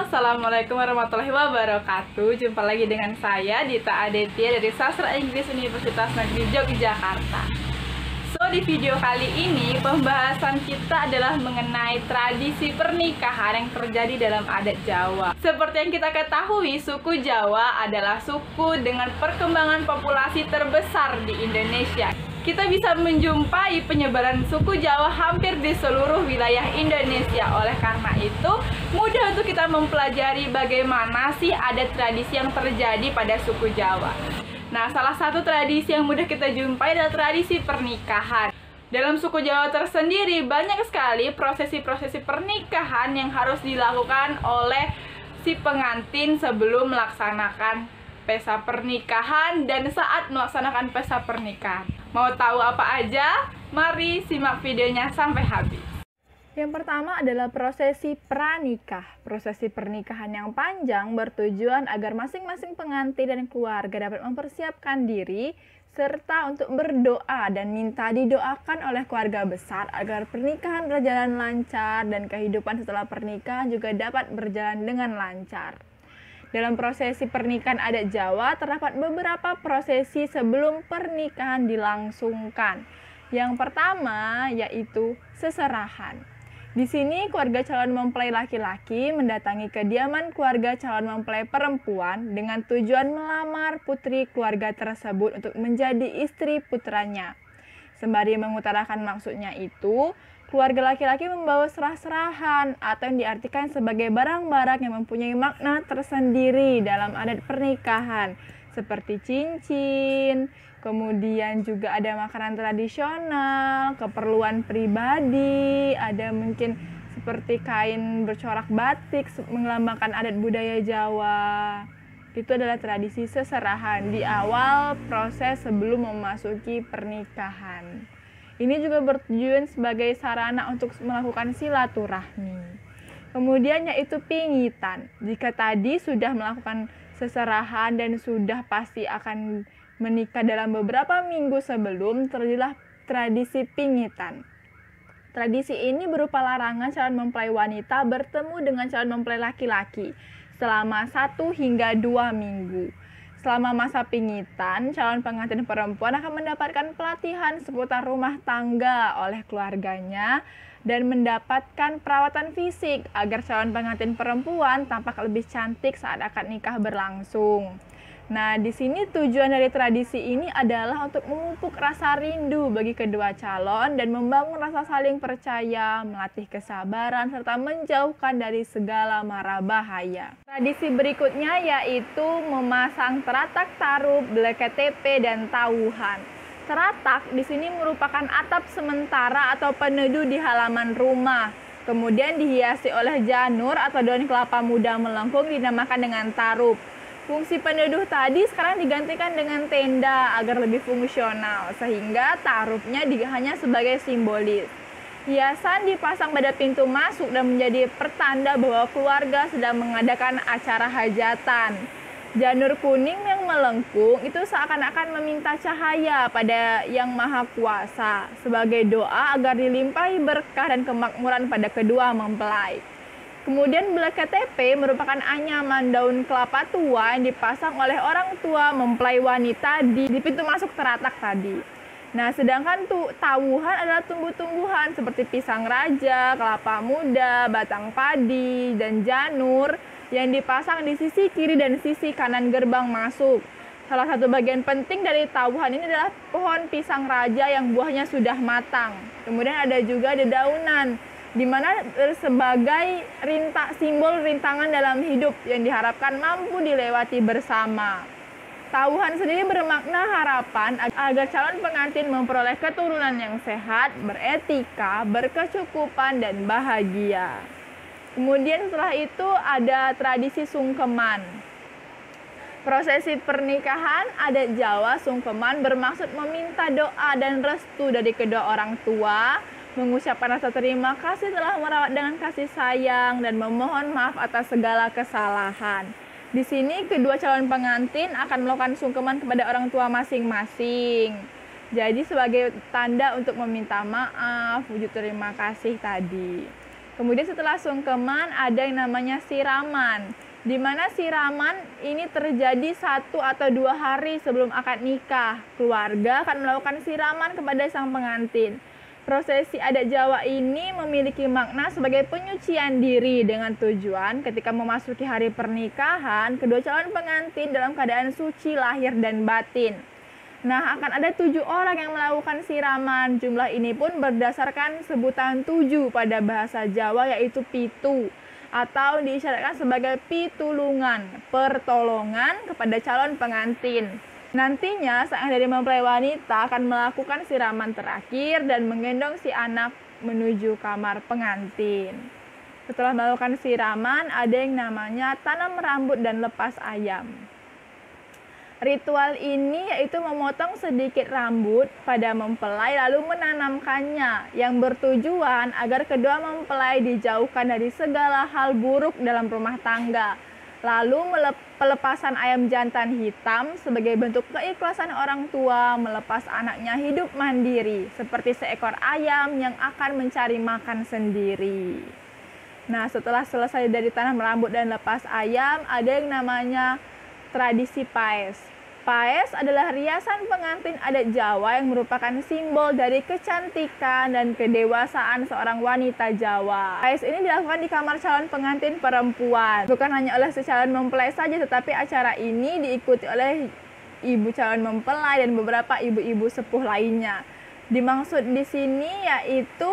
Assalamualaikum warahmatullahi wabarakatuh. Jumpa lagi dengan saya Dita Aditya dari Sastra Inggris Universitas Negeri Yogyakarta. Di video kali ini pembahasan kita adalah mengenai tradisi pernikahan yang terjadi dalam adat Jawa. Seperti yang kita ketahui, suku Jawa adalah suku dengan perkembangan populasi terbesar di Indonesia. Kita bisa menjumpai penyebaran suku Jawa hampir di seluruh wilayah Indonesia. Oleh karena itu, mudah untuk kita mempelajari bagaimana sih adat tradisi yang terjadi pada suku Jawa. Nah, salah satu tradisi yang mudah kita jumpai adalah tradisi pernikahan. Dalam suku Jawa tersendiri, banyak sekali prosesi-prosesi pernikahan yang harus dilakukan oleh si pengantin sebelum melaksanakan pesta pernikahan dan saat melaksanakan pesta pernikahan. Mau tahu apa aja? Mari simak videonya sampai habis. Yang pertama adalah prosesi pranikah. Prosesi pernikahan yang panjang bertujuan agar masing-masing pengantin dan keluarga dapat mempersiapkan diri serta untuk berdoa dan minta didoakan oleh keluarga besar agar pernikahan berjalan lancar dan kehidupan setelah pernikahan juga dapat berjalan dengan lancar. Dalam prosesi pernikahan adat Jawa terdapat beberapa prosesi sebelum pernikahan dilangsungkan. Yang pertama yaitu seserahan. Di sini keluarga calon mempelai laki-laki mendatangi kediaman keluarga calon mempelai perempuan dengan tujuan melamar putri keluarga tersebut untuk menjadi istri putranya. Sembari mengutarakan maksudnya itu, keluarga laki-laki membawa serah-serahan atau yang diartikan sebagai barang-barang yang mempunyai makna tersendiri dalam adat pernikahan, seperti cincin, kemudian juga ada makanan tradisional, keperluan pribadi, ada mungkin seperti kain bercorak batik melambangkan adat budaya Jawa. Itu adalah tradisi seserahan di awal proses sebelum memasuki pernikahan. Ini juga bertujuan sebagai sarana untuk melakukan silaturahmi. Kemudian yaitu pingitan. Jika tadi sudah melakukan seserahan dan sudah pasti akan menikah dalam beberapa minggu sebelum, terjadilah tradisi pingitan. Tradisi ini berupa larangan calon mempelai wanita bertemu dengan calon mempelai laki-laki selama 1 hingga 2 minggu. Selama masa pingitan, calon pengantin perempuan akan mendapatkan pelatihan seputar rumah tangga oleh keluarganya dan mendapatkan perawatan fisik agar calon pengantin perempuan tampak lebih cantik saat akad nikah berlangsung. Nah, di sini tujuan dari tradisi ini adalah untuk memupuk rasa rindu bagi kedua calon dan membangun rasa saling percaya, melatih kesabaran, serta menjauhkan dari segala mara bahaya. Tradisi berikutnya yaitu memasang teratak tarup, BLKTP, dan tauhan. Teratak di sini merupakan atap sementara atau peneduh di halaman rumah. Kemudian dihiasi oleh janur atau daun kelapa muda melengkung dinamakan dengan tarup. Fungsi peneduh tadi sekarang digantikan dengan tenda agar lebih fungsional, sehingga tarupnya hanya sebagai simbolis. Hiasan dipasang pada pintu masuk dan menjadi pertanda bahwa keluarga sedang mengadakan acara hajatan. Janur kuning yang melengkung itu seakan-akan meminta cahaya pada Yang Maha Kuasa sebagai doa agar dilimpahi berkah dan kemakmuran pada kedua mempelai. Kemudian BLKTP merupakan anyaman daun kelapa tua yang dipasang oleh orang tua mempelai wanita di pintu masuk teratak tadi. Nah, sedangkan tauhan adalah tumbuh-tumbuhan seperti pisang raja, kelapa muda, batang padi, dan janur yang dipasang di sisi kiri dan sisi kanan gerbang masuk. Salah satu bagian penting dari tauhan ini adalah pohon pisang raja yang buahnya sudah matang. Kemudian ada juga dedaunan, di mana sebagai simbol rintangan dalam hidup yang diharapkan mampu dilewati bersama. Tauhan sendiri bermakna harapan agar calon pengantin memperoleh keturunan yang sehat, beretika, berkecukupan, dan bahagia. Kemudian setelah itu ada tradisi sungkeman. Prosesi pernikahan adat Jawa sungkeman bermaksud meminta doa dan restu dari kedua orang tua, mengucapkan rasa terima kasih telah merawat dengan kasih sayang dan memohon maaf atas segala kesalahan. Di sini kedua calon pengantin akan melakukan sungkeman kepada orang tua masing-masing. Jadi sebagai tanda untuk meminta maaf, wujud terima kasih tadi. Kemudian setelah sungkeman ada yang namanya siraman, di mana siraman ini terjadi 1 atau 2 hari sebelum akad nikah. Keluarga akan melakukan siraman kepada sang pengantin. Prosesi adat Jawa ini memiliki makna sebagai penyucian diri dengan tujuan ketika memasuki hari pernikahan, kedua calon pengantin dalam keadaan suci lahir dan batin. Nah, akan ada 7 orang yang melakukan siraman. Jumlah ini pun berdasarkan sebutan 7 pada bahasa Jawa, yaitu pitu, atau diisyaratkan sebagai pitulungan, pertolongan kepada calon pengantin. Nantinya, sang dari mempelai wanita akan melakukan siraman terakhir dan menggendong si anak menuju kamar pengantin. Setelah melakukan siraman, ada yang namanya tanam rambut dan lepas ayam. Ritual ini yaitu memotong sedikit rambut pada mempelai lalu menanamkannya, yang bertujuan agar kedua mempelai dijauhkan dari segala hal buruk dalam rumah tangga. Lalu pelepasan ayam jantan hitam sebagai bentuk keikhlasan orang tua melepas anaknya hidup mandiri seperti seekor ayam yang akan mencari makan sendiri. Nah, setelah selesai dari tanam rambut dan lepas ayam, ada yang namanya tradisi paes. Paes adalah riasan pengantin adat Jawa yang merupakan simbol dari kecantikan dan kedewasaan seorang wanita Jawa. Paes ini dilakukan di kamar calon pengantin perempuan. Bukan hanya oleh si calon mempelai saja, tetapi acara ini diikuti oleh ibu calon mempelai dan beberapa ibu-ibu sepuh lainnya. Dimaksud di sini yaitu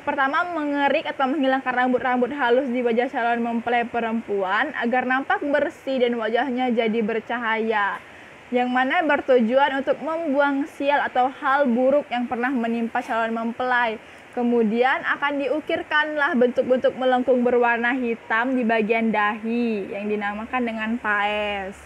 pertama mengerik atau menghilangkan rambut-rambut halus di wajah calon mempelai perempuan agar nampak bersih dan wajahnya jadi bercahaya, yang mana bertujuan untuk membuang sial atau hal buruk yang pernah menimpa calon mempelai. Kemudian akan diukirkanlah bentuk-bentuk melengkung berwarna hitam di bagian dahi yang dinamakan dengan paes.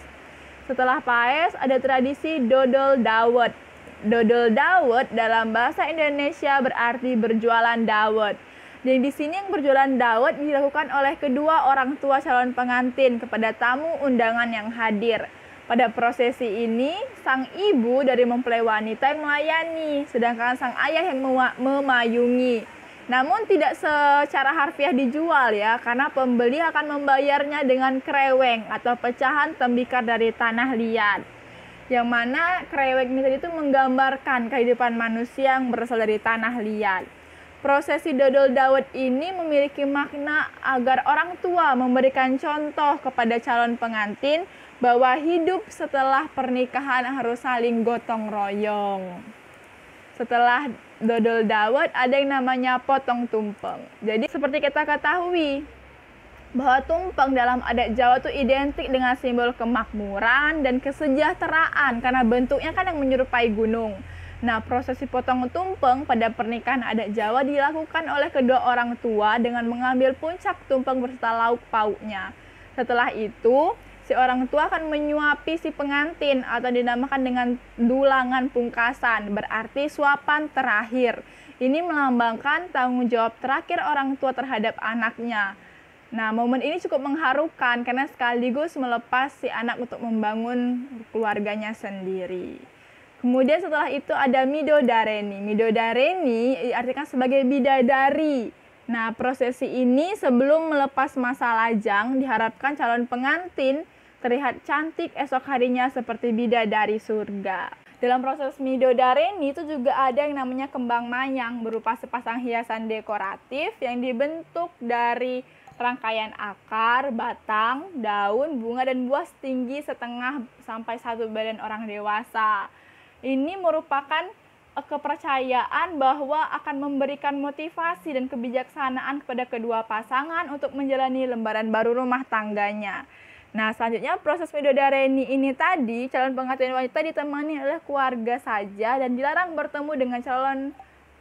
Setelah paes ada tradisi dodol dawet. Dodol dawet dalam bahasa Indonesia berarti berjualan dawet. Dan di sini yang berjualan dawet dilakukan oleh kedua orang tua calon pengantin kepada tamu undangan yang hadir. Pada prosesi ini, sang ibu dari mempelai wanita yang melayani, sedangkan sang ayah yang memayungi. Namun tidak secara harfiah dijual ya, karena pembeli akan membayarnya dengan kreweng atau pecahan tembikar dari tanah liat. Yang mana krewek ini tadi itu menggambarkan kehidupan manusia yang berasal dari tanah liat. Prosesi dodol dawet ini memiliki makna agar orang tua memberikan contoh kepada calon pengantin bahwa hidup setelah pernikahan harus saling gotong royong. Setelah dodol dawet ada yang namanya potong tumpeng. Jadi seperti kita ketahui bahwa tumpeng dalam adat Jawa itu identik dengan simbol kemakmuran dan kesejahteraan karena bentuknya kan yang menyerupai gunung. Nah, prosesi potong tumpeng pada pernikahan adat Jawa dilakukan oleh kedua orang tua dengan mengambil puncak tumpeng beserta lauk pauknya. Setelah itu, si orang tua akan menyuapi si pengantin atau dinamakan dengan dulangan pungkasan, berarti suapan terakhir. Ini melambangkan tanggung jawab terakhir orang tua terhadap anaknya. Nah, momen ini cukup mengharukan karena sekaligus melepas si anak untuk membangun keluarganya sendiri. Kemudian setelah itu ada midodareni. Midodareni diartikan sebagai bidadari. Nah, prosesi ini sebelum melepas masa lajang diharapkan calon pengantin terlihat cantik esok harinya seperti bidadari surga. Dalam proses midodareni itu juga ada yang namanya kembang mayang berupa sepasang hiasan dekoratif yang dibentuk dari rangkaian akar, batang, daun, bunga, dan buah setinggi setengah sampai 1 badan orang dewasa. Ini merupakan kepercayaan bahwa akan memberikan motivasi dan kebijaksanaan kepada kedua pasangan untuk menjalani lembaran baru rumah tangganya. Nah, selanjutnya proses midodareni ini tadi, calon pengantin wanita ditemani oleh keluarga saja dan dilarang bertemu dengan calon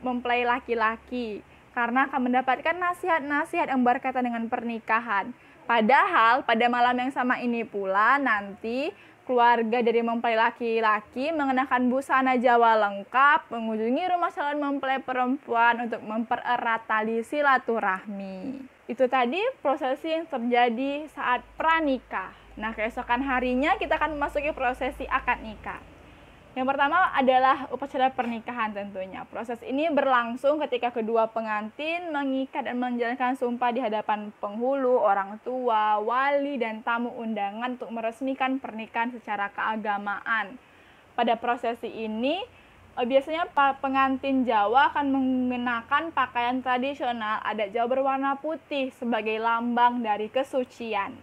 mempelai laki-laki, karena akan mendapatkan nasihat-nasihat yang berkaitan dengan pernikahan. Padahal pada malam yang sama ini pula nanti keluarga dari mempelai laki-laki mengenakan busana Jawa lengkap mengunjungi rumah calon mempelai perempuan untuk mempererat tali silaturahmi. Itu tadi prosesi yang terjadi saat pranikah. Nah, keesokan harinya kita akan memasuki prosesi akad nikah. Yang pertama adalah upacara pernikahan tentunya. Proses ini berlangsung ketika kedua pengantin mengikat dan menjalankan sumpah di hadapan penghulu, orang tua, wali, dan tamu undangan untuk meresmikan pernikahan secara keagamaan. Pada prosesi ini, biasanya pengantin Jawa akan mengenakan pakaian tradisional adat Jawa berwarna putih sebagai lambang dari kesucian.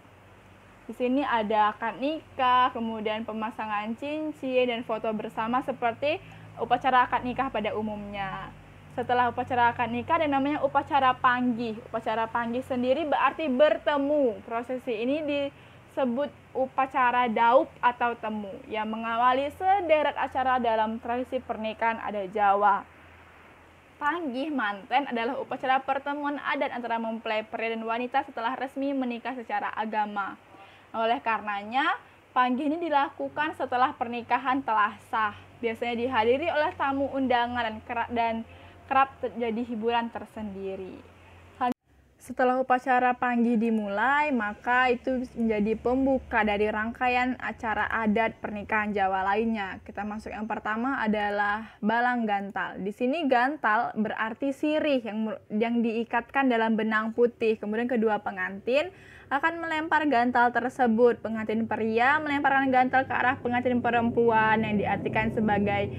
Di sini ada akad nikah, kemudian pemasangan cincin dan foto bersama seperti upacara akad nikah pada umumnya. Setelah upacara akad nikah ada namanya upacara panggih. Upacara panggih sendiri berarti bertemu. Prosesi ini disebut upacara daup atau temu yang mengawali sederet acara dalam tradisi pernikahan adat Jawa. Panggih manten adalah upacara pertemuan adat antara mempelai pria dan wanita setelah resmi menikah secara agama. Oleh karenanya, panggih ini dilakukan setelah pernikahan telah sah. Biasanya dihadiri oleh tamu undangan dan kerap terjadi hiburan tersendiri. Setelah upacara panggih dimulai, maka itu menjadi pembuka dari rangkaian acara adat pernikahan Jawa lainnya. Kita masuk yang pertama adalah balang gantal. Di sini gantal berarti sirih yang diikatkan dalam benang putih. Kemudian kedua pengantin akan melempar gantal tersebut. Pengantin pria melemparkan gantal ke arah pengantin perempuan yang diartikan sebagai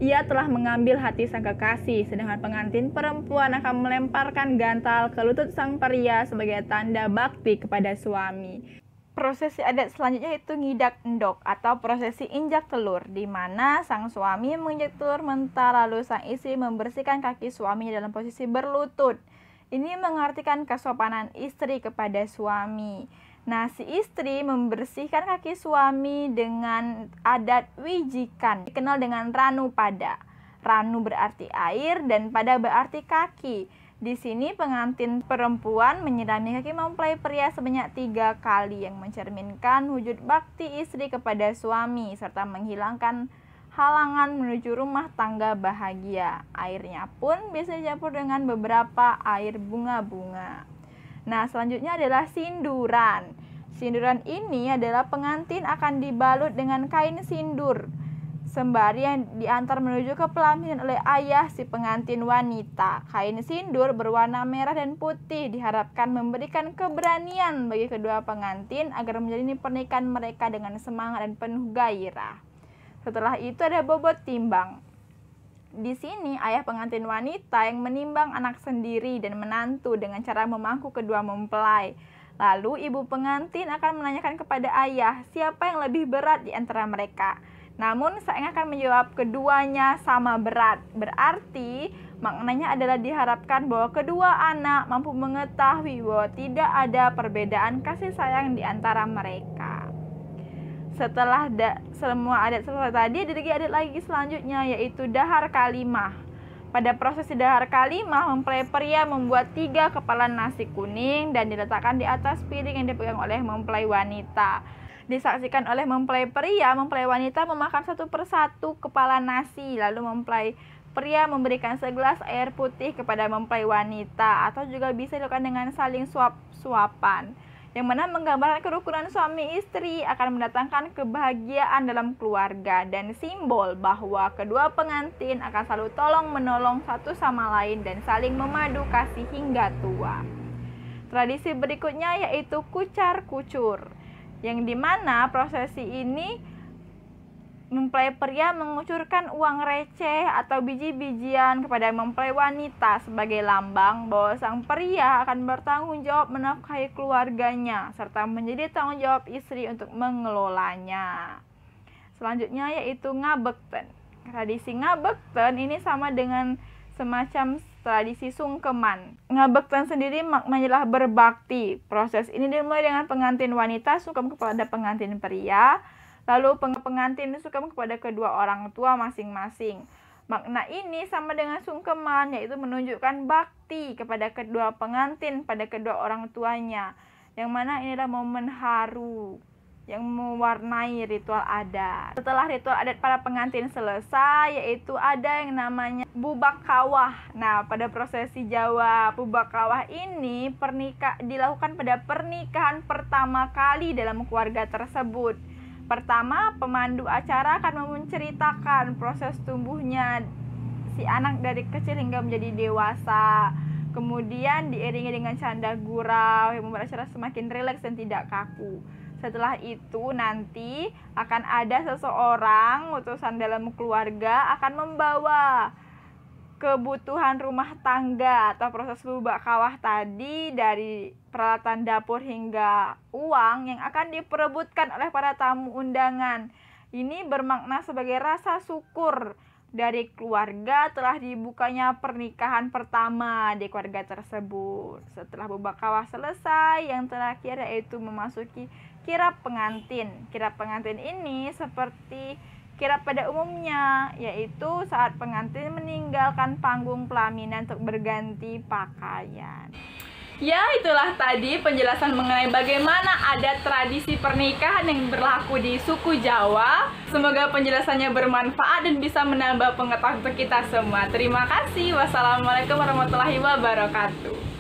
ia telah mengambil hati sang kekasih, sedangkan pengantin perempuan akan melemparkan gantal ke lutut sang pria sebagai tanda bakti kepada suami. Prosesi adat selanjutnya itu ngidak endok atau prosesi injak telur, di mana sang suami menginjak telur mentah lalu sang istri membersihkan kaki suaminya dalam posisi berlutut. Ini mengartikan kesopanan istri kepada suami. Nah, si istri membersihkan kaki suami dengan adat wijikan, dikenal dengan ranu pada. Ranu berarti air dan pada berarti kaki. Di sini pengantin perempuan menyirami kaki mempelai pria sebanyak 3 kali yang mencerminkan wujud bakti istri kepada suami serta menghilangkan halangan menuju rumah tangga bahagia. Airnya pun biasanya dicampur dengan beberapa air bunga-bunga. Nah, selanjutnya adalah sinduran. Sinduran ini adalah pengantin akan dibalut dengan kain sindur sembari yang diantar menuju ke pelaminan oleh ayah si pengantin wanita. Kain sindur berwarna merah dan putih diharapkan memberikan keberanian bagi kedua pengantin agar menjalani pernikahan mereka dengan semangat dan penuh gairah. Setelah itu ada bobot timbang. Di sini ayah pengantin wanita yang menimbang anak sendiri dan menantu dengan cara memangku kedua mempelai. Lalu ibu pengantin akan menanyakan kepada ayah siapa yang lebih berat di antara mereka. Namun sang akan menjawab keduanya sama berat. Berarti maknanya adalah diharapkan bahwa kedua anak mampu mengetahui bahwa tidak ada perbedaan kasih sayang di antara mereka. Setelah semua adat selesai tadi, ada adat lagi selanjutnya yaitu dahar kalimah. Pada prosesi dahar kalimah, mempelai pria membuat 3 kepala nasi kuning dan diletakkan di atas piring yang dipegang oleh mempelai wanita. Disaksikan oleh mempelai pria, mempelai wanita memakan satu persatu kepala nasi, lalu mempelai pria memberikan segelas air putih kepada mempelai wanita, atau juga bisa dilakukan dengan saling suap-suapan, yang mana menggambarkan kerukunan suami istri akan mendatangkan kebahagiaan dalam keluarga dan simbol bahwa kedua pengantin akan selalu tolong-menolong satu sama lain dan saling memadu kasih hingga tua. Tradisi berikutnya yaitu kucar-kucur, yang dimana prosesi ini mempelai pria mengucurkan uang receh atau biji-bijian kepada mempelai wanita sebagai lambang bahwa sang pria akan bertanggung jawab menafkahi keluarganya serta menjadi tanggung jawab istri untuk mengelolanya. Selanjutnya yaitu ngabekten. Tradisi ngabekten ini sama dengan semacam tradisi sungkeman. Ngabekten sendiri maknanya adalah berbakti. Proses ini dimulai dengan pengantin wanita sungkem kepada pengantin pria. Lalu pengantin sungkem kepada kedua orang tua masing-masing. Makna ini sama dengan sungkeman, yaitu menunjukkan bakti kepada kedua pengantin pada kedua orang tuanya. Yang mana inilah momen haru yang mewarnai ritual adat. Setelah ritual adat para pengantin selesai, yaitu ada yang namanya bubak kawah. Nah, pada prosesi Jawa, bubak kawah ini dilakukan pada pernikahan pertama kali dalam keluarga tersebut. Pertama, pemandu acara akan menceritakan proses tumbuhnya si anak dari kecil hingga menjadi dewasa. Kemudian diiringi dengan canda gurau yang membuat acara semakin rileks dan tidak kaku. Setelah itu nanti akan ada seseorang utusan dalam keluarga akan membawa kebutuhan rumah tangga atau proses bubak kawah tadi, dari peralatan dapur hingga uang yang akan diperebutkan oleh para tamu undangan. Ini bermakna sebagai rasa syukur dari keluarga telah dibukanya pernikahan pertama di keluarga tersebut. Setelah bubak kawah selesai, yang terakhir yaitu memasuki kirap pengantin. Kirap pengantin ini seperti kirap pada umumnya, yaitu saat pengantin meninggalkan panggung pelaminan untuk berganti pakaian. Ya, itulah tadi penjelasan mengenai bagaimana adat tradisi pernikahan yang berlaku di suku Jawa. Semoga penjelasannya bermanfaat dan bisa menambah pengetahuan untuk kita semua. Terima kasih. Wassalamualaikum warahmatullahi wabarakatuh.